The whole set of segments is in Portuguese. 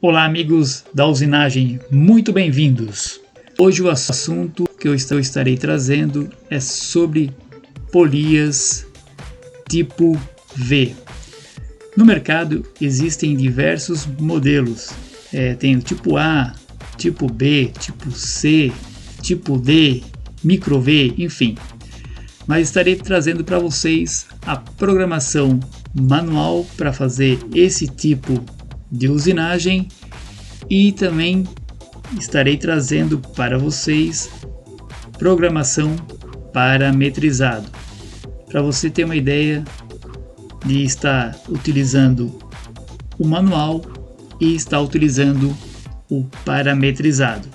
Olá amigos da usinagem, muito bem-vindos! Hoje o assunto que eu estarei trazendo é sobre polias tipo V. No mercado existem diversos modelos, tem o tipo A, tipo B, tipo C, tipo D, micro V, enfim. Mas estarei trazendo para vocês a programação manual para fazer esse tipo de usinagem e também estarei trazendo para vocês programação parametrizado, para você ter uma ideia de estar utilizando o manual e estar utilizando o parametrizado.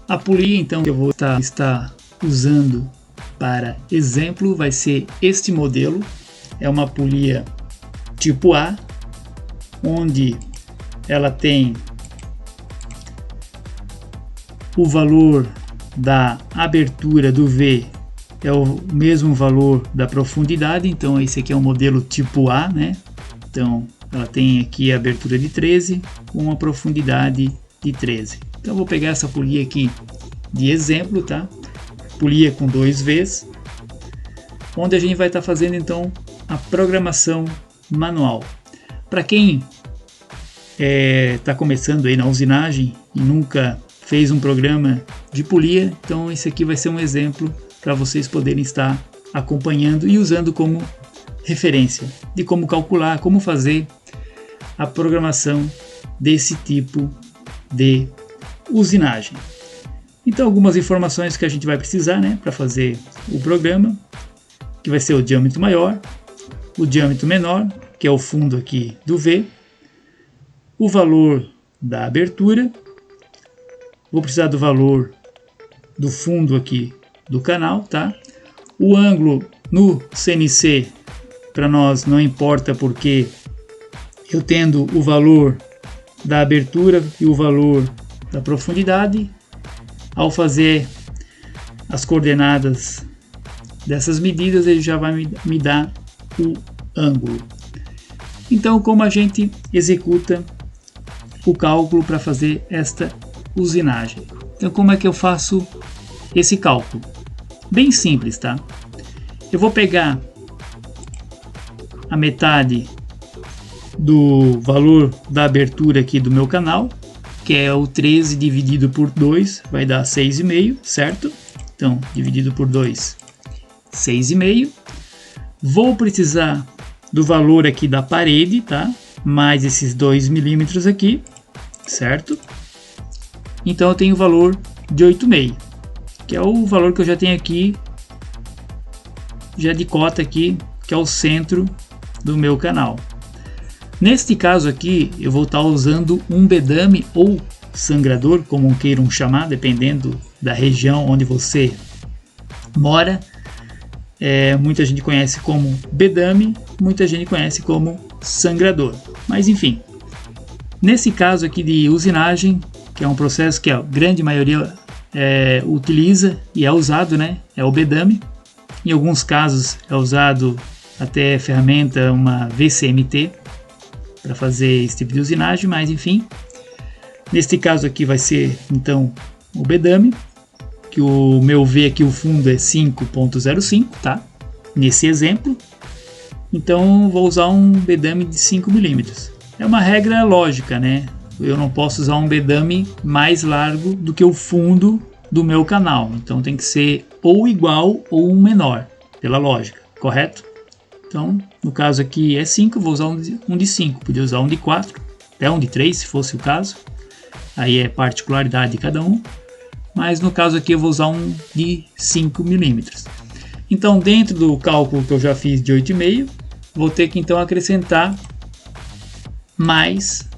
A polia então que eu vou estar usando para exemplo vai ser este modelo, é uma polia tipo A, onde ela tem o valor da abertura do V é o mesmo valor da profundidade, então esse aqui é um modelo tipo A, né? Então ela tem aqui a abertura de 13 com uma profundidade de 13. Então eu vou pegar essa polia aqui de exemplo, tá? Polia com 2 Vs, onde a gente vai estar fazendo então a programação manual. Para quem está começando aí na usinagem e nunca fez um programa de polia, então esse aqui vai ser um exemplo para vocês poderem estar acompanhando e usando como referência de como calcular, como fazer a programação desse tipo de usinagem. Então algumas informações que a gente vai precisar, né, para fazer o programa, que vai ser o diâmetro maior, o diâmetro menor, que é o fundo aqui do V, o valor da abertura, vou precisar do valor do fundo aqui do canal, tá? O ângulo no CNC para nós não importa, porque eu tendo o valor da abertura e o valor da profundidade, ao fazer as coordenadas dessas medidas, ele já vai me dar o ângulo. Então, como a gente executa o cálculo para fazer esta usinagem? Então, como é que eu faço esse cálculo? Bem simples, tá? Eu vou pegar a metade do valor da abertura aqui do meu canal, que é o 13 dividido por 2, vai dar 6,5, certo? Então, dividido por 2, 6,5. Vou precisar do valor aqui da parede, tá? Mais esses 2 milímetros aqui, certo? Então, eu tenho o valor de 8,5, que é o valor que eu já tenho aqui, já de cota aqui, que é o centro do meu canal. Neste caso aqui, eu vou estar usando um bedame ou sangrador, como queiram chamar, dependendo da região onde você mora. Muita gente conhece como bedame, muita gente conhece como sangrador. Mas enfim, nesse caso aqui de usinagem, que é um processo que a grande maioria utiliza e é usado, né? É o bedame. Em alguns casos é usado até ferramenta, uma VCMT, para fazer esse tipo de usinagem, mas enfim, neste caso aqui vai ser então o bedame, que o meu V aqui, o fundo é 5,05, tá? Nesse exemplo, então vou usar um bedame de 5 milímetros. É uma regra lógica, né? Eu não posso usar um bedame mais largo do que o fundo do meu canal, então tem que ser ou igual ou menor, pela lógica, correto? Então, no caso aqui é 5, vou usar um de 5, podia usar um de 4, até um de 3 se fosse o caso, aí é particularidade de cada um, mas no caso aqui eu vou usar um de 5 milímetros. Então, dentro do cálculo que eu já fiz de 8,5, vou ter que então acrescentar mais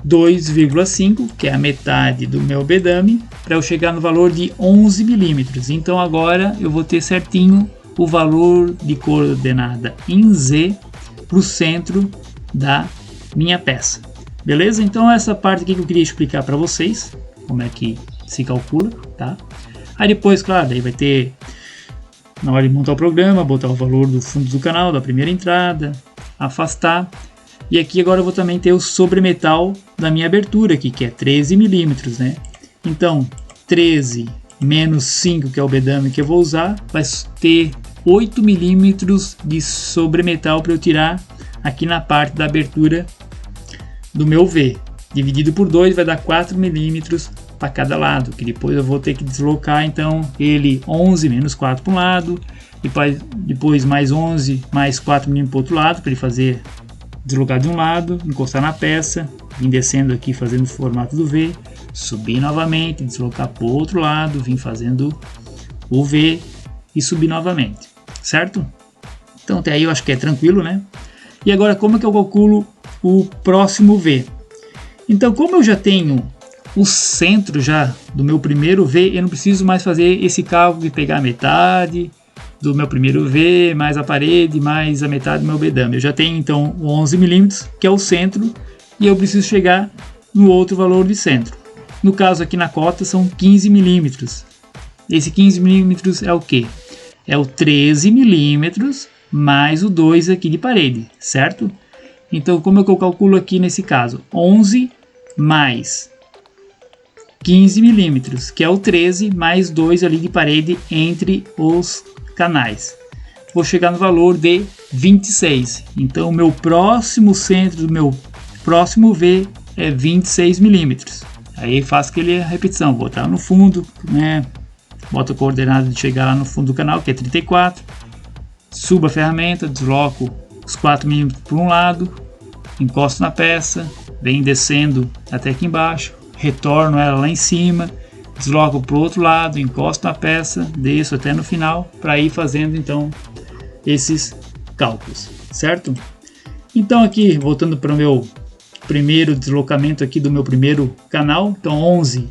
2,5, que é a metade do meu bedame, para eu chegar no valor de 11 milímetros. Então agora eu vou ter certinho o valor de coordenada em Z para o centro da minha peça. Beleza? Então essa parte aqui que eu queria explicar para vocês, como é que se calcula, tá? Aí depois, claro, aí vai ter na hora de montar o programa, botar o valor do fundo do canal, da primeira entrada, afastar. E aqui agora eu vou também ter o sobremetal da minha abertura aqui, que é 13 milímetros, né? Então, 13 menos 5, que é o bedame que eu vou usar, vai ter 8 milímetros de sobremetal para eu tirar aqui na parte da abertura do meu V. Dividido por 2 vai dar 4 milímetros para cada lado, que depois eu vou ter que deslocar, então ele 11 menos 4 para um lado, depois mais 11 mais 4 milímetros para o outro lado, para ele fazer deslocar de um lado, encostar na peça, vir descendo aqui fazendo o formato do V, subir novamente, deslocar para o outro lado, vir fazendo o V e subir novamente, certo? Então até aí eu acho que é tranquilo, né? E agora como é que eu calculo o próximo V? Então como eu já tenho o centro já do meu primeiro V, eu não preciso mais fazer esse cálculo de pegar a metade do meu primeiro V, mais a parede, mais a metade do meu bedame. Eu já tenho então o 11 milímetros, que é o centro, e eu preciso chegar no outro valor de centro. No caso aqui na cota são 15 milímetros. Esse 15 milímetros é o que? É o 13 milímetros mais o 2 aqui de parede, certo? Então como é que eu calculo aqui nesse caso? 11 mais 15 milímetros, que é o 13 mais 2 ali de parede entre os canais. Vou chegar no valor de 26. Então o meu próximo centro do meu próximo V é 26 milímetros. Aí faço aquela repetição, botar no fundo, né? Boto a coordenada de chegar lá no fundo do canal, que é 34. Subo a ferramenta, desloco os 4 milímetros por um lado, encosto na peça, venho descendo até aqui embaixo, retorno ela lá em cima, desloco para o outro lado, encosto na peça, desço até no final para ir fazendo então esses cálculos, certo? Então aqui, voltando para o meu primeiro deslocamento aqui do meu primeiro canal, então 11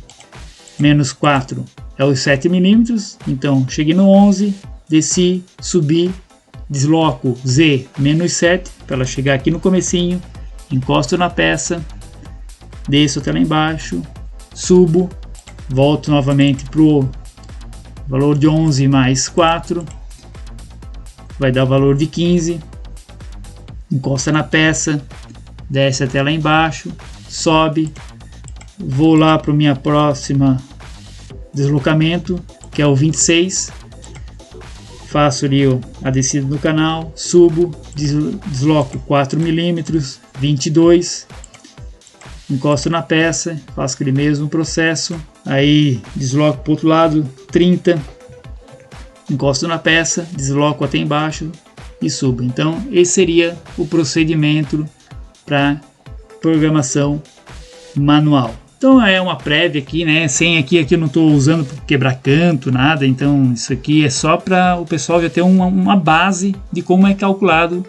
menos 4 é os 7 milímetros, então cheguei no 11, desci, subi, desloco Z menos 7 para ela chegar aqui no comecinho, encosto na peça, desço até lá embaixo, subo, volto novamente para o valor de 11 mais 4, vai dar o valor de 15, encosta na peça, desce até lá embaixo, sobe, vou lá para o minha próxima deslocamento, que é o 26, faço ali a descida do canal, subo, desloco 4 milímetros, 22, encosto na peça, faço aquele mesmo processo, aí desloco para o outro lado 30, encosto na peça, desloco até embaixo e subo. Então esse seria o procedimento para programação manual. Então é uma prévia aqui, né? Sem aqui eu não estou usando para quebrar canto, nada. Então isso aqui é só para o pessoal já ter uma base de como é calculado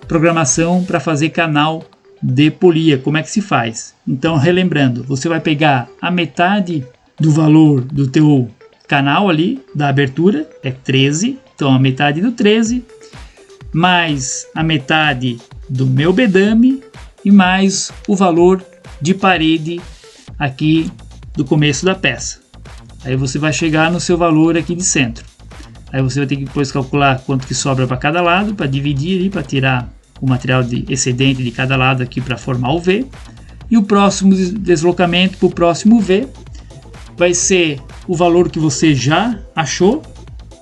programação para fazer canal de polia, como é que se faz. Então relembrando, você vai pegar a metade do valor do teu canal ali, da abertura, é 13. Então a metade do 13, mais a metade do meu bedame e mais o valor de parede aqui do começo da peça. Aí você vai chegar no seu valor aqui de centro. Aí você vai ter que depois calcular quanto que sobra para cada lado, para dividir ali, para tirar o material de excedente de cada lado aqui para formar o V. E o próximo deslocamento para o próximo V vai ser o valor que você já achou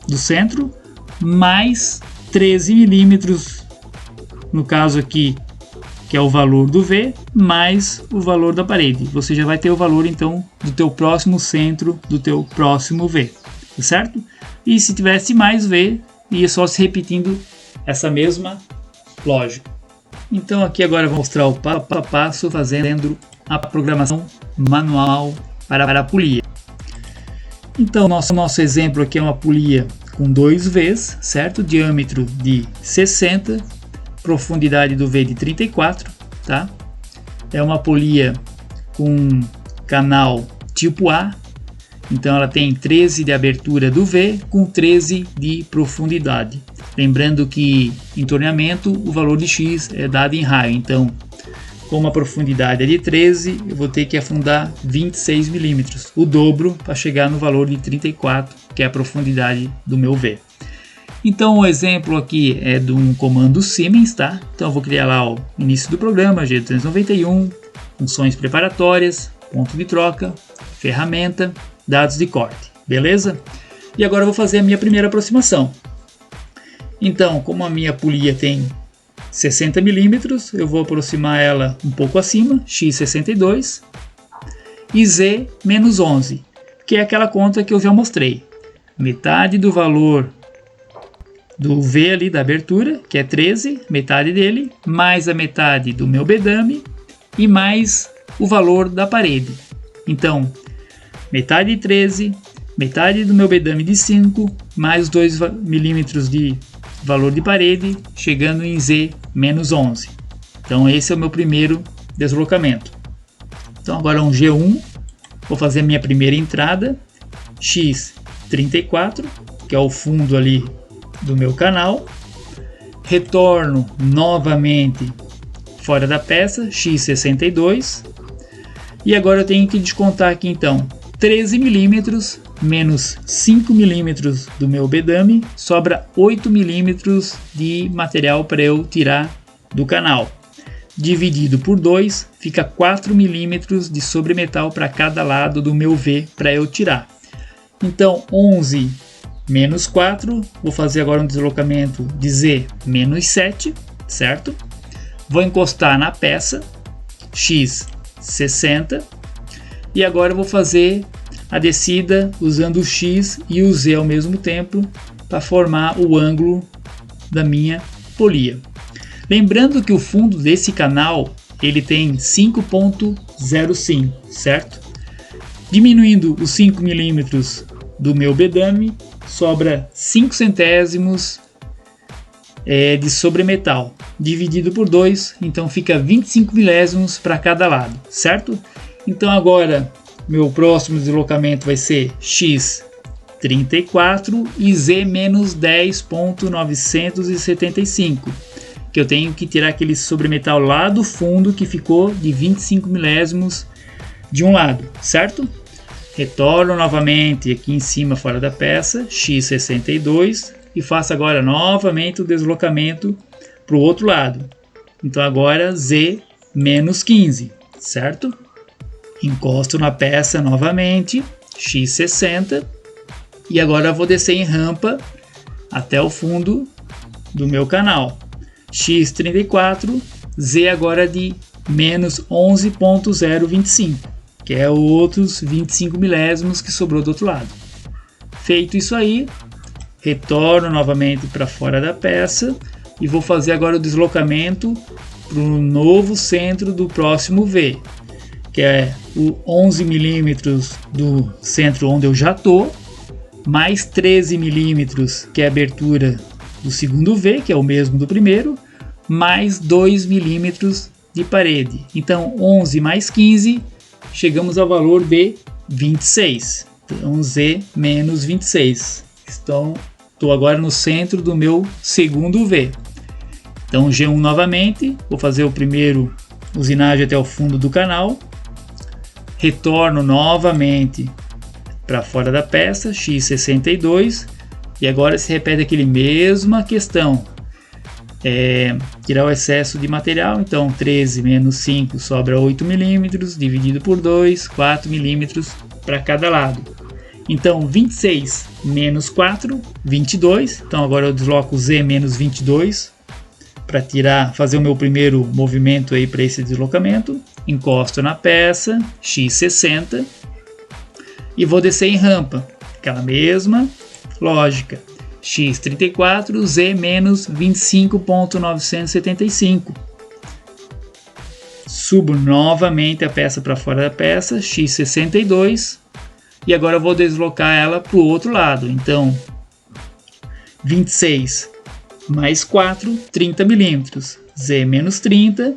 do centro, mais 13 milímetros, no caso aqui, que é o valor do V, mais o valor da parede. Você já vai ter o valor, então, do teu próximo centro, do teu próximo V, tá certo? E se tivesse mais V, ia só se repetindo essa mesma lógica. Então, aqui agora eu vou mostrar o passo a passo fazendo a programação manual para a polia. Então, nosso exemplo aqui é uma polia com 2 Vs, certo? Diâmetro de 60, profundidade do V de 34, tá? É uma polia com canal tipo A, então ela tem 13 de abertura do V com 13 de profundidade. Lembrando que em torneamento o valor de X é dado em raio, então como a profundidade é de 13, eu vou ter que afundar 26 milímetros, o dobro para chegar no valor de 34, que é a profundidade do meu V. Então o exemplo aqui é de um comando Siemens, tá? Então eu vou criar lá o início do programa, G291, funções preparatórias, ponto de troca, ferramenta, dados de corte, beleza? E agora eu vou fazer a minha primeira aproximação. Então, como a minha polia tem 60 milímetros, eu vou aproximar ela um pouco acima, x62, e z menos 11, que é aquela conta que eu já mostrei. Metade do valor do V ali da abertura, que é 13, metade dele, mais a metade do meu bedame e mais o valor da parede. Então, metade de 13, metade do meu bedame de 5, mais 2 milímetros de valor de parede, chegando em Z menos 11. Então esse é o meu primeiro deslocamento. Então agora um G1, vou fazer a minha primeira entrada, X34, que é o fundo ali do meu canal, retorno novamente fora da peça, X62, e agora eu tenho que descontar aqui então 13 milímetros menos 5 milímetros do meu bedame, sobra 8 milímetros de material para eu tirar do canal. Dividido por 2, fica 4 milímetros de sobremetal para cada lado do meu V para eu tirar. Então 11 menos 4, vou fazer agora um deslocamento de Z menos 7, certo? Vou encostar na peça, X60, e agora eu vou fazer a descida usando o X e o Z ao mesmo tempo para formar o ângulo da minha polia. Lembrando que o fundo desse canal ele tem 5.05, certo? Diminuindo os 5 milímetros do meu bedame, sobra 5 centésimos de sobremetal. Dividido por 2, então fica 25 milésimos para cada lado, certo? Então agora meu próximo deslocamento vai ser X34 e Z menos 10.975, que eu tenho que tirar aquele sobremetal lá do fundo que ficou de 25 milésimos de um lado, certo? Retorno novamente aqui em cima fora da peça, X62, e faço agora novamente o deslocamento para o outro lado. Então agora Z menos 15, certo? Encosto na peça novamente, X60, e agora vou descer em rampa até o fundo do meu canal. X34, Z agora de menos 11.025, que é outros 25 milésimos que sobrou do outro lado. Feito isso aí, retorno novamente para fora da peça e vou fazer agora o deslocamento para o novo centro do próximo V, que é o 11 milímetros do centro onde eu já estou, mais 13 milímetros, que é a abertura do segundo V, que é o mesmo do primeiro, mais 2 milímetros de parede. Então 11 mais 15, chegamos ao valor de 26. Então Z menos 26. Estou agora no centro do meu segundo V. Então G1 novamente, vou fazer o primeiro usinagem até o fundo do canal. Retorno novamente para fora da peça, X62, e agora se repete aquele mesma questão, tirar o excesso de material. Então 13 menos 5 sobra 8 milímetros, dividido por 2, 4 milímetros para cada lado. Então 26 menos 4, 22, então agora eu desloco Z menos 22, para fazer o meu primeiro movimento aí para esse deslocamento. Encosto na peça, X60, e vou descer em rampa, aquela mesma lógica, X34, Z menos 25.975. Subo novamente a peça para fora da peça, X62, e agora eu vou deslocar ela para o outro lado. Então 26 mais 4, 30 milímetros, Z menos 30,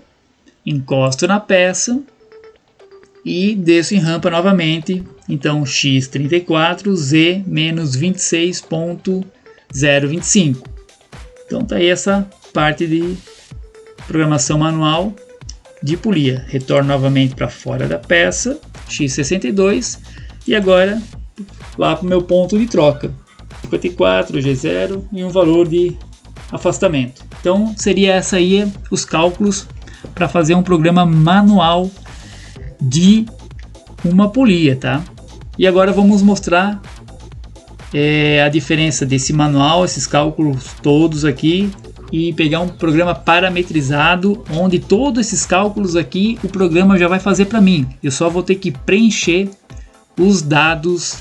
encosto na peça e desço em rampa novamente. Então X34, Z menos 26.025. Então tá aí essa parte de programação manual de polia. Retorno novamente para fora da peça, X62, e agora lá para o meu ponto de troca. 54, G0 e um valor de afastamento. Então seria essa aí os cálculos para fazer um programa manual de uma polia, tá? E agora vamos mostrar a diferença desse manual, esses cálculos todos aqui, e pegar um programa parametrizado, onde todos esses cálculos aqui o programa já vai fazer para mim. Eu só vou ter que preencher os dados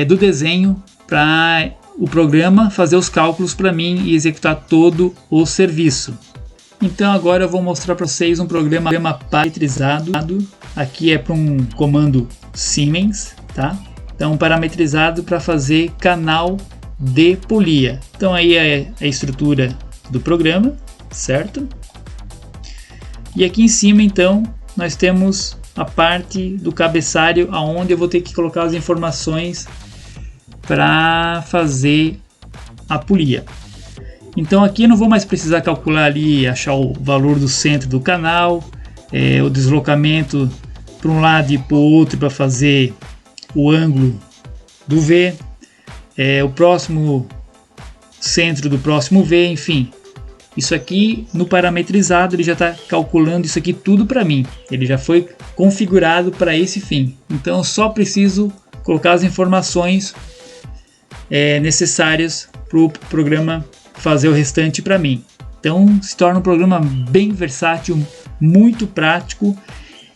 do desenho para o programa fazer os cálculos para mim e executar todo o serviço. Então agora eu vou mostrar para vocês um programa parametrizado. Aqui é para um comando Siemens, tá? Então parametrizado para fazer canal de polia. Então aí é a estrutura do programa, certo? E aqui em cima então nós temos a parte do cabeçalho, aonde eu vou ter que colocar as informações para fazer a polia. Então aqui eu não vou mais precisar calcular ali, achar o valor do centro do canal, o deslocamento para um lado e para o outro para fazer o ângulo do V, o próximo centro do próximo V, enfim. Isso aqui no parametrizado ele já está calculando isso aqui tudo para mim. Ele já foi configurado para esse fim. Então eu só preciso colocar as informações necessárias para o programa fazer o restante para mim. Então se torna um programa bem versátil, muito prático.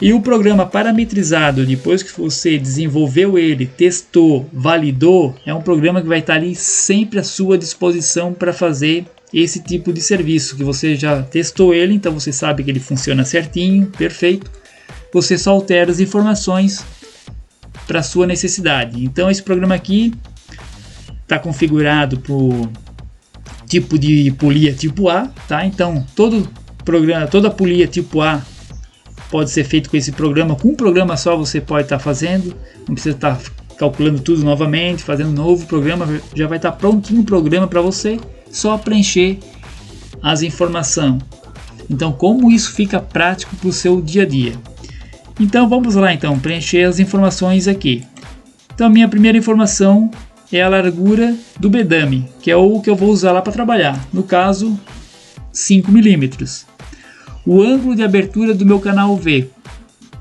E o programa parametrizado, depois que você desenvolveu ele, testou, validou, é um programa que vai estar ali sempre à sua disposição para fazer esse tipo de serviço, que você já testou ele, então você sabe que ele funciona certinho, perfeito. Você só altera as informações para a sua necessidade. Então esse programa aqui está configurado para o tipo de polia tipo A, tá? Então toda polia tipo A pode ser feito com esse programa. Com um programa só você pode estar fazendo, não precisa estar calculando tudo novamente, fazendo um novo programa, já vai estar prontinho o programa para você, só preencher as informações. Então como isso fica prático para o seu dia a dia. Então vamos lá então, preencher as informações aqui. Então a minha primeira informação é a largura do bedame, que é o que eu vou usar lá para trabalhar, no caso 5 milímetros. O ângulo de abertura do meu canal V.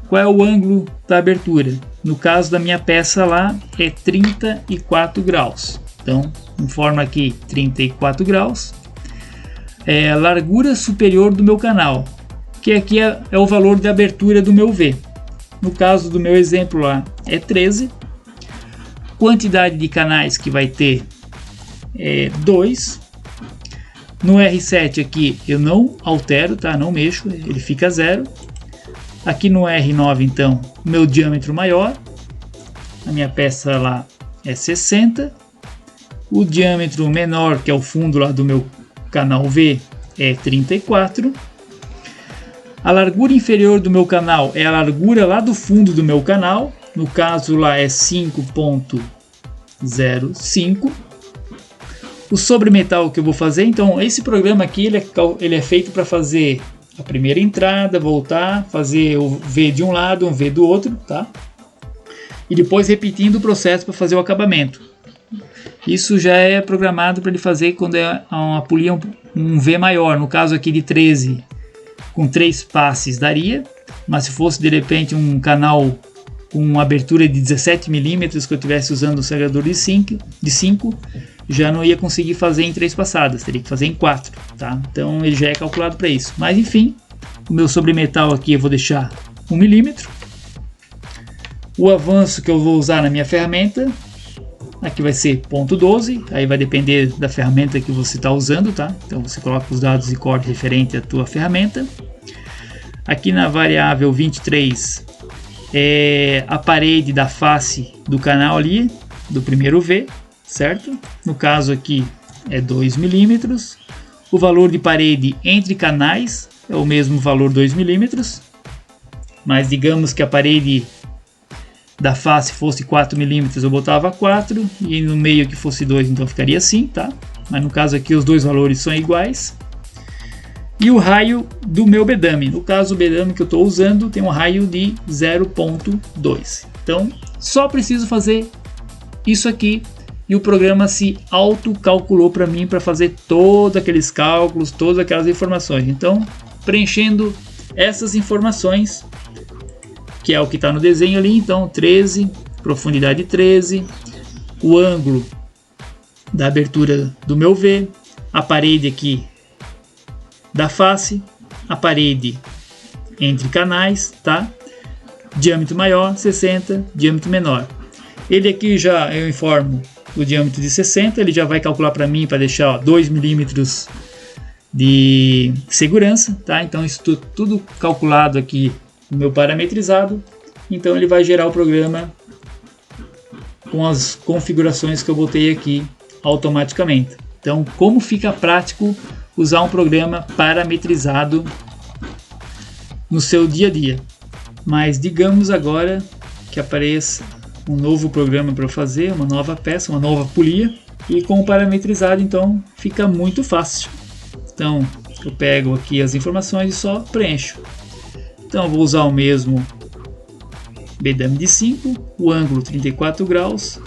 Qual é o ângulo da abertura? No caso da minha peça lá é 34 graus. Então, informa aqui 34 graus. A largura superior do meu canal, que aqui é o valor de abertura do meu V. No caso do meu exemplo lá é 13. Quantidade de canais que vai ter é 2. No R7 aqui eu não altero, tá? Não mexo, ele fica 0. Aqui no R9 então, o meu diâmetro maior, a minha peça lá é 60. O diâmetro menor, que é o fundo lá do meu canal V, é 34. A largura inferior do meu canal é a largura lá do fundo do meu canal, no caso lá é 5.05. O sobremetal que eu vou fazer, então esse programa aqui ele é feito para fazer a primeira entrada, voltar, fazer o V de um lado, um V do outro, tá? E depois repetindo o processo para fazer o acabamento. Isso já é programado para ele fazer quando é uma polia um V maior, no caso aqui de 13, com 3 passes daria, mas se fosse de repente um canal com uma abertura de 17 milímetros que eu estivesse usando o carregador de 5, já não ia conseguir fazer em 3 passadas, teria que fazer em 4, tá? Então ele já é calculado para isso. Mas enfim, o meu sobremetal aqui eu vou deixar 1 milímetro. O avanço que eu vou usar na minha ferramenta, aqui vai ser 0.12, aí vai depender da ferramenta que você está usando, tá? Então você coloca os dados de corte referente à tua ferramenta. Aqui na variável 23 é a parede da face do canal ali, do primeiro V, certo? No caso aqui é 2 milímetros. O valor de parede entre canais é o mesmo valor 2 milímetros, mas digamos que a parede da face fosse 4 milímetros, eu botava 4, e no meio que fosse 2, então ficaria assim, tá? Mas no caso aqui os dois valores são iguais. E o raio do meu bedame, no caso o bedame que eu estou usando tem um raio de 0.2. Então só preciso fazer isso aqui e o programa se autocalculou para mim para fazer todos aqueles cálculos, todas aquelas informações. Então, preenchendo essas informações, que é o que está no desenho ali, então 13, profundidade 13, o ângulo da abertura do meu V, a parede aqui da face, a parede entre canais, tá? Diâmetro maior 60, diâmetro menor. Ele aqui já eu informo o diâmetro de 60, ele já vai calcular para mim para deixar 2 milímetros de segurança, tá? Então isso tudo calculado aqui no meu parametrizado. Então ele vai gerar o programa com as configurações que eu botei aqui automaticamente. Então, como fica prático usar um programa parametrizado no seu dia a dia. Mas digamos agora que apareça um novo programa para eu fazer, uma nova peça, uma nova polia, e com o parametrizado então fica muito fácil. Então eu pego aqui as informações e só preencho. Então eu vou usar o mesmo bedame de 5, o ângulo 34 graus,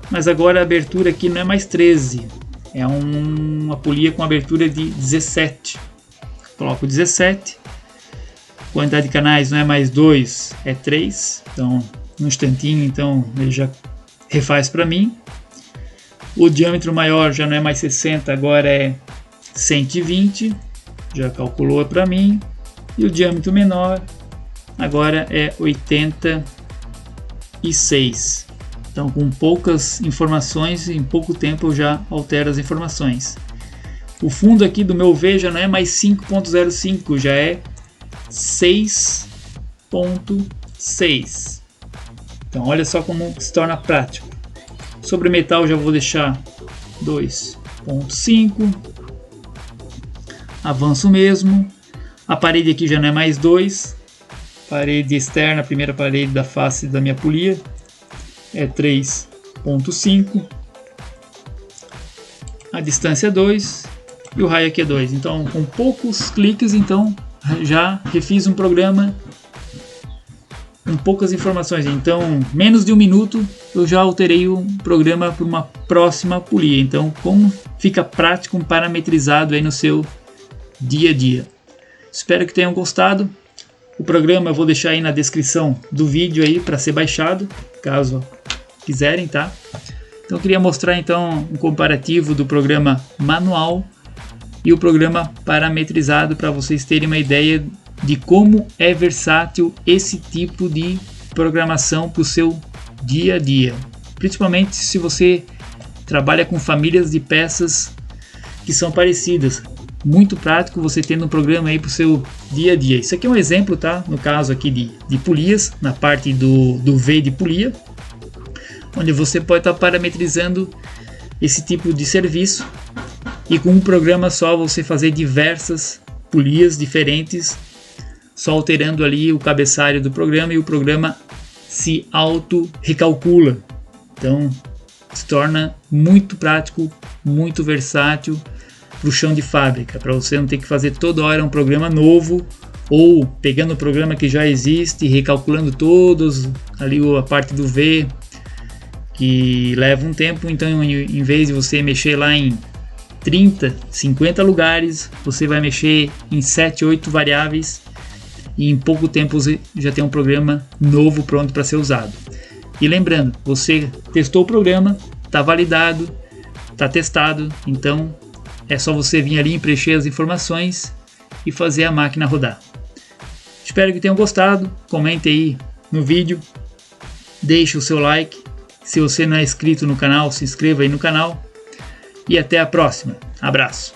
mas agora a abertura aqui não é mais 13, é uma polia com abertura de 17. Coloco 17, quantidade de canais não é mais 2, é 3, então um instantinho então ele já refaz para mim. O diâmetro maior já não é mais 60, agora é 120, já calculou para mim. E o diâmetro menor agora é 86. Então, com poucas informações, em pouco tempo eu já altero as informações. O fundo aqui do meu V já não é mais 5.05, já é 6.6. Então, olha só como se torna prático. Sobre metal já vou deixar 2.5. Avanço mesmo. A parede aqui já não é mais 2. Parede externa, a primeira parede da face da minha polia é 3.5. A distância é 2 e o raio aqui é 2. Então, com poucos cliques, então já refiz um programa com poucas informações. Então, menos de um minuto eu já alterei um programa para uma próxima polia. Então, como fica prático, parametrizado aí no seu dia a dia. Espero que tenham gostado. O programa eu vou deixar aí na descrição do vídeo aí para ser baixado, caso quiserem, tá? Então eu queria mostrar então um comparativo do programa manual e o programa parametrizado para vocês terem uma ideia de como é versátil esse tipo de programação para o seu dia a dia. Principalmente se você trabalha com famílias de peças que são parecidas. Muito prático você tendo um programa aí para o seu dia a dia. Isso aqui é um exemplo, tá? No caso aqui de polias, na parte do V de polia, onde você pode estar parametrizando esse tipo de serviço e com um programa só você fazer diversas polias diferentes, só alterando ali o cabeçalho do programa e o programa se auto-recalcula. Então se torna muito prático, muito versátil para o chão de fábrica, para você não ter que fazer toda hora um programa novo ou pegando o programa que já existe e recalculando todos ali a parte do V, que leva um tempo. Então em vez de você mexer lá em 30, 50 lugares, você vai mexer em 7, 8 variáveis e em pouco tempo você já tem um programa novo pronto para ser usado. E lembrando, você testou o programa, está validado, está testado, então é só você vir ali e preencher as informações e fazer a máquina rodar. Espero que tenham gostado. Comente aí no vídeo, deixe o seu like. Se você não é inscrito no canal, se inscreva aí no canal. E até a próxima. Abraço.